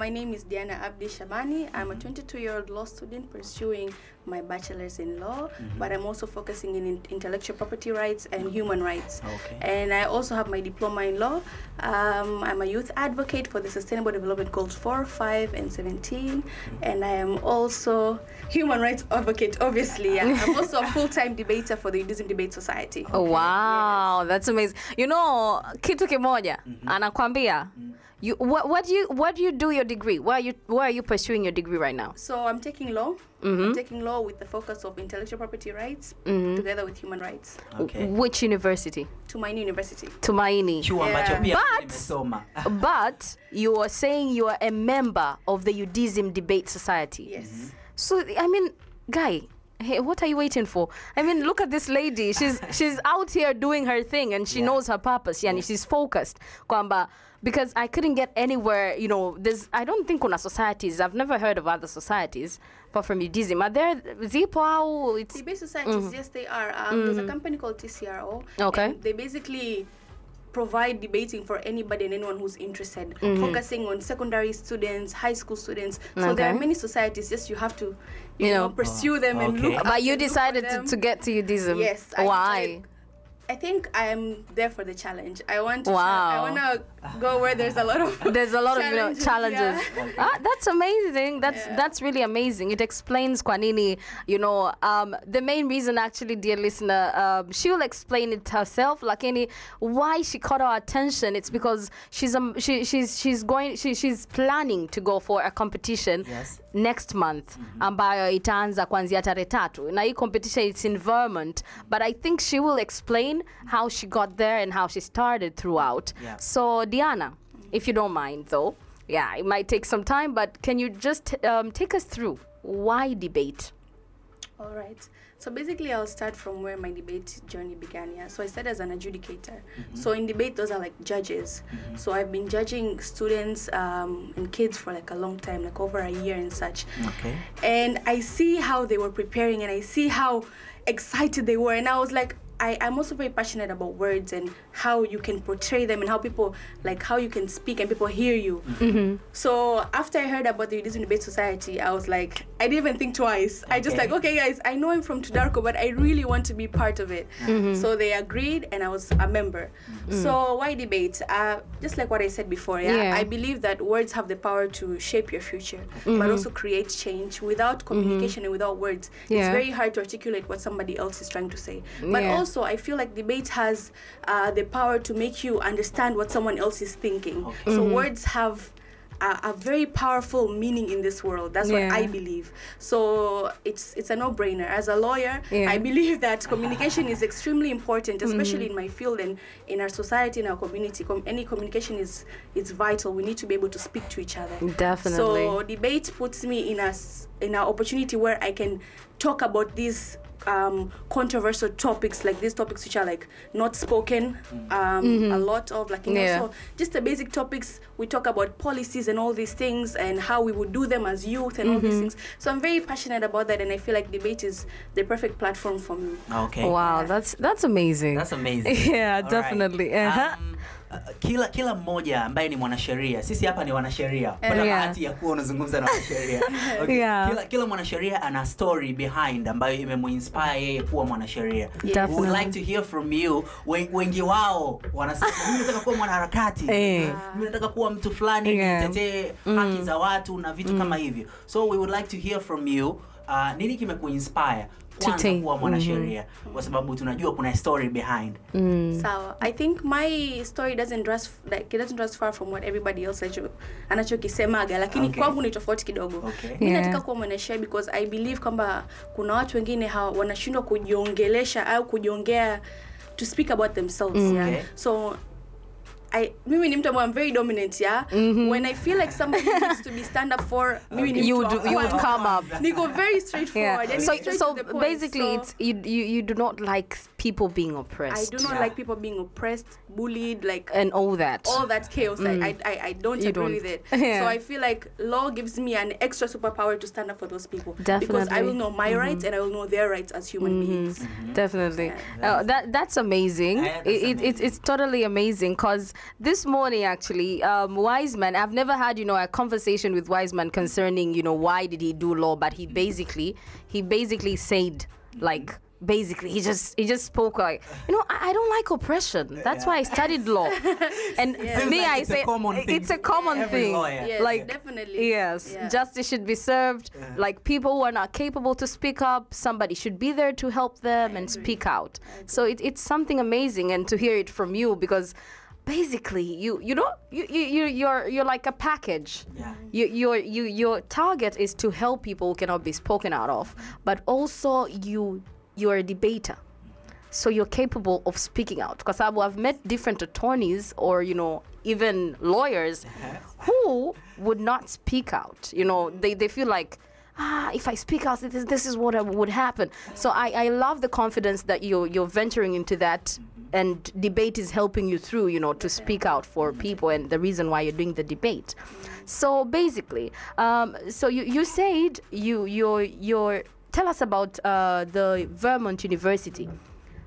My name is Diana Abdi Shabani. I'm a 22-year-old law student pursuing my bachelor's in law, but I'm also focusing in intellectual property rights and human rights. Okay. And I also have my diploma in law. I'm a youth advocate for the Sustainable Development Goals 4, 5, and 17. And I am also human rights advocate, obviously. I'm also a full-time debater for the UDSM Debate Society. Oh, wow, that's amazing. You know, kitu kimoja, anakwambia, what do you do your degree? Why are you pursuing your degree right now? So I'm taking law. I'm taking law with the focus of intellectual property rights together with human rights. Okay. Which university? Tumaini University. Tumaini. Yeah. But you are saying you are a member of the UDSM Debate Society. Yes. So I mean, guy, hey, what are you waiting for? I mean, look at this lady. She's out here doing her thing, and she knows her purpose. Yani, she's focused. Kwamba, because I couldn't get anywhere, you know, I don't think kuna societies. I've never heard of other societies apart from UDSM. Are there Zipo? It's Debate societies, yes, they are. There's a company called TCRO. Okay. And they basically provide debating for anybody and anyone who's interested, focusing on secondary students, high school students. So there are many societies, just you have to, you know, pursue them and look. But you decided to get to UDSM. Yes. Why? I think I am there for the challenge. I want to go where there's a lot of challenges. Yeah. That's amazing. That's really amazing. It explains kwa nini, you know, the main reason actually, dear listener, she will explain it herself, lakini why she caught our attention. It's because she's planning to go for a competition next month ambayo itaanza kuanzia tarehe 3. Na hii competition, it's in Vermont, but I think she will explain how she got there and how she started throughout. So Diana, if you don't mind though, it might take some time, but can you just take us through why debate? All right. So basically, I'll start from where my debate journey began. Yeah. So I started as an adjudicator. So in debate, those are like judges. So I've been judging students and kids for like a long time, like over a year and such. Okay. And I see how they were preparing, and I see how excited they were, and I was like, I'm also very passionate about words and how you can portray them and how people, like how you can speak and people hear you. So after I heard about the UDSM Debate Society, I was like, I didn't even think twice. I just like, okay guys, I know I'm from Tudarko, but I really want to be part of it. So they agreed and I was a member. So why debate? Just like what I said before, I believe that words have the power to shape your future, but also create change. Without communication and without words, it's very hard to articulate what somebody else is trying to say. But also, I feel like debate has the power to make you understand what someone else is thinking. So words have a very powerful meaning in this world. That's what I believe. So it's a no-brainer. As a lawyer, I believe that communication is extremely important, especially in my field and in our society, in our community. Any communication is vital. We need to be able to speak to each other. Definitely. So debate puts me in an opportunity where I can talk about these controversial topics, like these topics which are like not spoken a lot of, like, you know, so just the basic topics. We talk about policies and all these things and how we would do them as youth and all these things. So I'm very passionate about that, and I feel like debate is the perfect platform for me. Okay. Wow, that's amazing. That's amazing. Yeah, all definitely. Right. Kila mmoja ambaye ni mwanasheria, sisi hapa ni wanasheria, kuna bahati ya kuwa unazungumza na wanasheria. Okay. Kila mwanasheria ana story behind ambayo imemuinspire yeye kuwa mwanasheria. We would like to hear from you. Wengi wao wanasema mimi nataka kuwa mwanaharakati, mimi nataka kuwa mtu fulani nitetee haki za watu na vitu kama hivyo. So we would like to hear from you. Nini kimekuinspire kwanza kuwa mwanasheria? Kwa sababu tunajua kuna story behind. So I think my story doesn't just far from what everybody else anachokisemaga, lakini kwangu ni tofauti kidogo. Mimi nataka kuwa mwanasheria because I believe kwamba kuna watu wengine wanashindwa kujiongelesha au kujiongea to speak about themselves. So mimi ni mtu ambaye I'm very dominant, when I feel like somebody needs to be stand up for, you would come up. Niko very straightforward. And so basically, it's you do not like people being oppressed. I do not like people being oppressed, bullied, like, and all that chaos. I don't agree with it. So I feel like law gives me an extra superpower to stand up for those people. Definitely. Because I will know my rights and I will know their rights as human beings. Definitely. That's amazing. It's totally amazing, because this morning actually, Wiseman, I've never had, a conversation with Wiseman concerning, why did he do law, but he basically said, like, basically he just spoke like, I don't like oppression. That's why I studied law. And me, I say it's a common thing. Yes, like, definitely. Yes, justice should be served. Like, people who are not capable to speak up, somebody should be there to help them and speak out. So it's something amazing, and to hear it from you, because basically you're like a package. Your target is to help people who cannot be spoken out of, but also you're a debater, so you're capable of speaking out. Because I've met different attorneys or even lawyers who would not speak out. They feel like, if I speak out, this is what would happen. So I love the confidence that you're venturing into that, and debate is helping you through, to speak out for people, and the reason why you're doing the debate. So basically, so you said you're tell us about the Vermont University.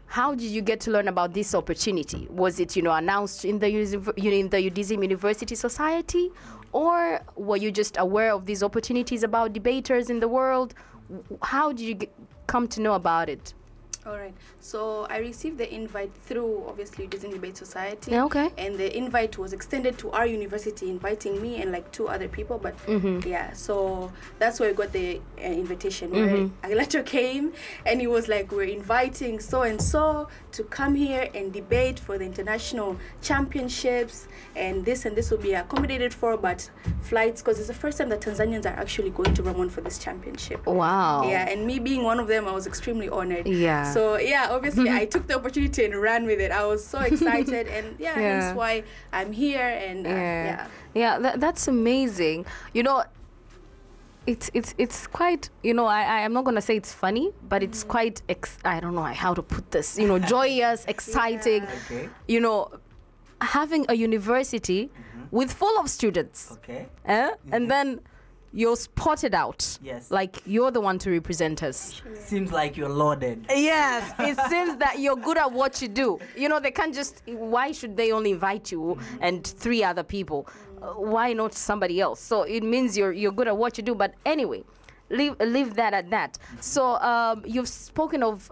How did you get to learn about this opportunity? Was it, announced in the UDSM University Society, or were you just aware of these opportunities about debaters in the world? How did you come to know about it? All right. So I received the invite through, obviously, UDSM Debate Society. Okay. And the invite was extended to our university, inviting me and like 2 other people. But so that's where I got the invitation. Where a letter came, and it was like, we're inviting so and so to come here and debate for the international championships, and this will be accommodated for, but flights, because it's the first time that Tanzanians are actually going to Vermont for this championship. Wow. Yeah, and me being one of them, I was extremely honored. Yeah. So obviously I took the opportunity and ran with it. I was so excited, and hence why I'm here. And that's amazing. It's quite, I'm not gonna say it's funny, but it's quite I don't know how to put this, joyous, exciting. Having a university with full of students, and then you're spotted out. Yes. Like, you're the one to represent us. Seems like you're loaded. Yes, it seems that you're good at what you do. They can't just, why should they only invite you and 3 other people? Why not somebody else? So it means you're good at what you do. But anyway, leave that at that. So you've spoken of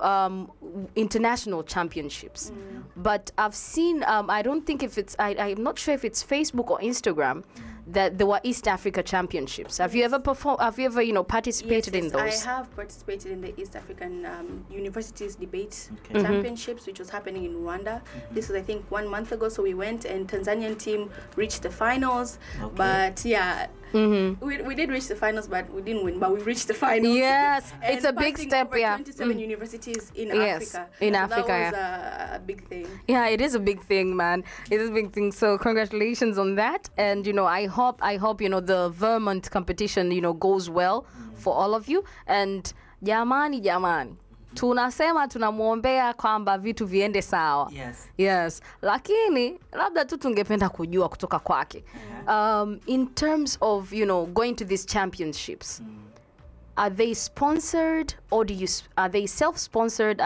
international championships, but I've seen, I don't think if it's, I'm not sure if it's Facebook or Instagram, that there were East Africa Championships. Have you ever performed? Have you ever, participated in those? Yes, I have participated in the East African Universities Debate Championships, which was happening in Rwanda. This was, I think, 1 month ago. So we went, and Tanzanian team reached the finals. But we did reach the finals, but we didn't win. But we reached the finals. Yes, it's a big step. Over 27 universities in Africa. In Africa. That was a big thing. Yeah, it is a big thing, man. It is a big thing. So congratulations on that. And I hope the Vermont competition goes well for all of you. And jamani tunasema tunamwombea kwamba vitu viende sawa. Yes. Lakini labda tu tungependa kujua kutoka kwake. In terms of going to these championships, are they sponsored, or are they self-sponsored?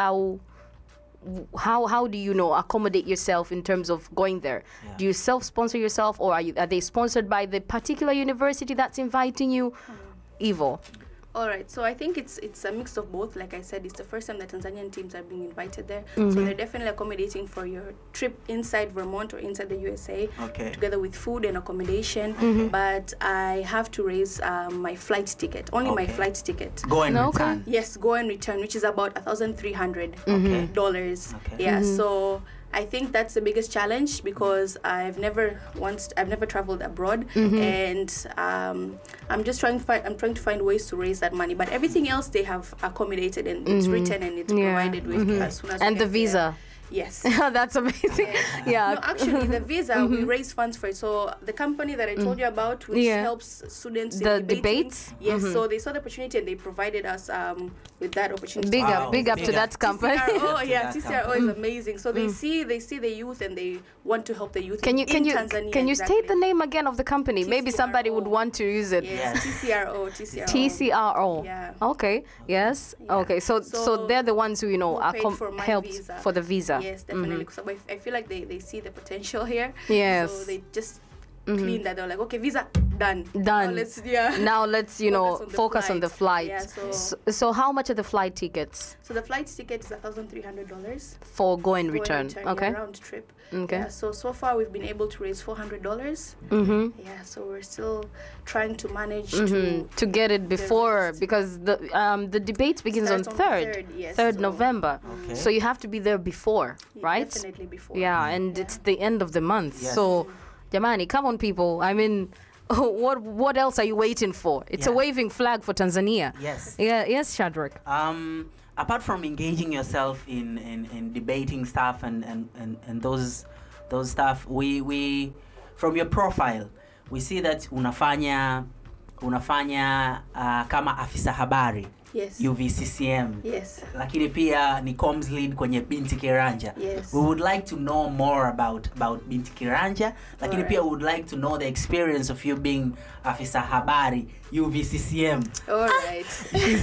How do you accommodate yourself in terms of going there? Do you self-sponsor yourself, or are they sponsored by the particular university that's inviting you? Evo. All right, so I think it's a mix of both. Like I said, it's the first time that Tanzanian teams are being invited there. So they're definitely accommodating for your trip inside Vermont or inside the USA, together with food and accommodation. But I have to raise my flight ticket, only my flight ticket. Go and return. Yes, go and return, which is about $1,300. Yeah, so I think that's the biggest challenge, because I've never traveled abroad, and I'm just trying to find ways to raise that money. But everything else they have accommodated, and it's written and it's provided with as soon as and the visa. There. Yes. That's amazing. Yeah. No, actually, the visa, we raise funds for it. So the company that I told you about, which helps students in debates. Yes. So they saw the opportunity, and they provided us with that opportunity. Big up to that company. TCRO is amazing. So they see the youth, and they want to help the youth. Can you Tanzania, state the name again of the company? TCRO. Maybe somebody would want to use it. Yes, TCRO. TCRO. Yeah. Okay. Yes. Yeah. Okay. So they're the ones who helped for the visa. Yes, definitely. Because I feel like they see the potential here. Yes. So they just clean that. They're like, okay, visa done. Now let's focus on the flight. Yeah, so how much are the flight tickets? So the flight ticket is $1,300 for go and return. Okay. Yeah, round trip. Okay. Yeah, so far we've been able to raise $400. Yeah, so we're still trying to manage to get it before, because the debate begins on 3rd November. Okay. So you have to be there before, right? Definitely before. Yeah, and it's the end of the month. Yes. So Jamani, come on, people. I mean, what else are you waiting for? It's a waving flag for Tanzania. Yes. Yeah. Yes, Shadrach. Apart from engaging yourself in debating stuff and those stuff, we from your profile we see that unafanya kama afisa habari. Yes. UVCCM. Yes. Lakini pia ni comms lead kwenye Binti Kiranja. Yes. We would like to know more about Binti Kiranja. Lakini pia we would like to know the experience of you being afisa habari UVCCM. All right.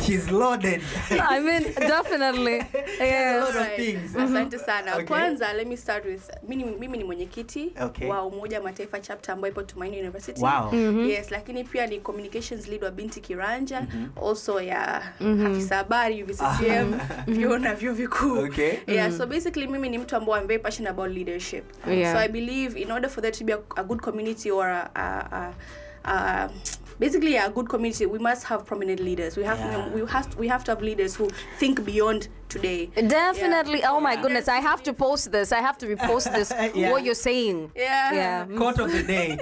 She's loaded. I mean, definitely. A lot of things. Asante sana. Okay. Kwanza, let me start with mimi ni mwenyekiti wa Umoja Mataifa chapter ambayo ipo Tumaini University. Wow. Yes, lakini pia ni communications lead wa Binti Kiranja. Also afisa habari UVCCM, viona vyuo vikuu. Okay. Yeah, so basically mimi ni mtu ambaye I'm very passionate about leadership. Yeah. So I believe in order for there to be a good community or basically a good community, we must have prominent leaders. We have to have leaders who think beyond today. Definitely. Yeah. Oh my goodness, I have to post this. I have to repost this. What you're saying. Yeah. Quote of the day.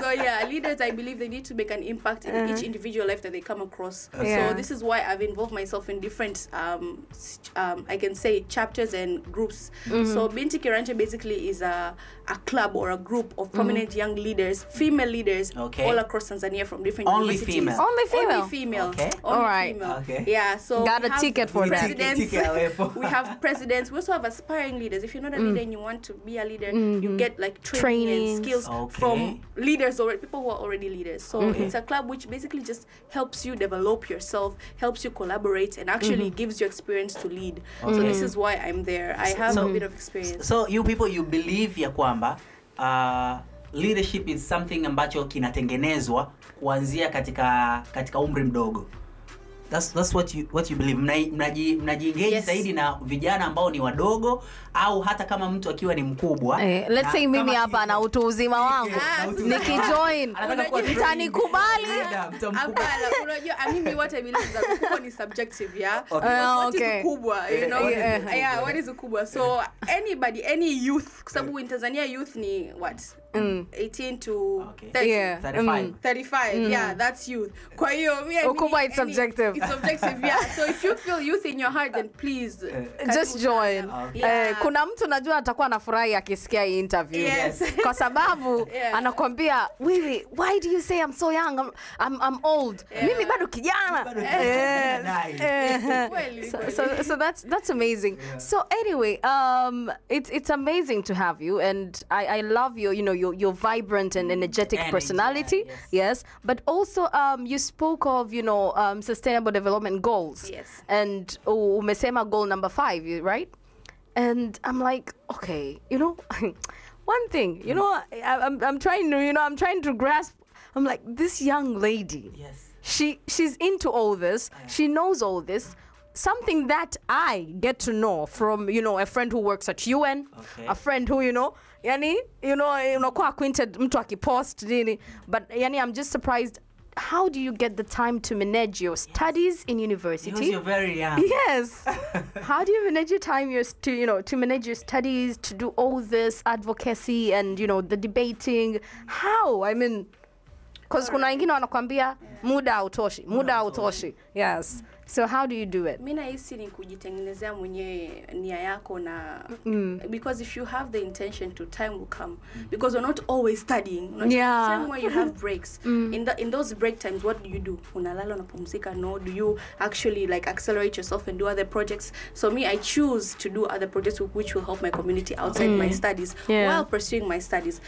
So leaders, I believe they need to make an impact in each individual life that they come across. Yeah. So this is why I've involved myself in different I can say chapters and groups. So Binti Kiranja basically is a club or a group of prominent young leaders, female leaders, all across Tanzania from different universities. Only female. Okay. All right. Female. Okay. Yeah, so got a ticket for that. We have presidents. We also have aspiring leaders. If you're not a leader and you want to be a leader, you get like training and skills from leaders or people who are already leaders. So it's a club which basically just helps you develop yourself, helps you collaborate, and actually gives you experience to lead. So this is why I'm there. I have a bit of experience. So you people, you believe ya kwamba leadership is something ambacho kinatengenezwa kuanzia katika umri mdogo. That's what you believe. Mnajiengage zaidi na vijana ambao ni wadogo au hata kama mtu akiwa ni mkubwa. Let's say mimi hapa na utu uzima wangu nikijoin mtanikubali. Hapana, unajua mimi what I believe that ukubwa ni subjective, what is ukubwa, you know? What is ukubwa? So anybody, any youth, kwa sababu in Tanzania youth ni what? 18 to 30, 35, that's youth. Kwa hiyo ukubwa it's subjective. It's subjective, So if you feel youth in your heart, then please just join. Kuna mtu najua atakuwa anafurahi akisikia hii interview. Yes. Kwa sababu anakuambia, "Wewe, why do you say I'm so young? I'm old. Mimi bado kijana." So that's amazing. So anyway, it's amazing to have you, and I love your vibrant and energetic personality. Yes. But also you spoke of, sustainable development goals. Yes. And umesema goal number 5, right? And I'm like, okay, one thing, I'm trying to grasp. I'm like, this young lady, she's into all this. She knows all this. Something that I get to know from, a friend who works at UN, a friend who, unakuwa acquainted mtu akipost nini, but I'm just surprised. How do you get the time to manage your studies in university? Because you're very young. Yes. How do you manage your time to manage your studies, to do all this advocacy and, the debating? How? I mean, because kuna wengine wanakuambia muda hautoshi. Yes. So how do you do it? Mimi nahisi ni kujitengenezea mwenyewe nia yako na because if you have the intention to, time will come, because you're not always studying. Time where you have breaks. In those break times, what do? Unalala, unapumzika? No. Do you actually accelerate yourself and do other projects? So me, I choose to do other projects which will help my community outside my studies while pursuing my studies.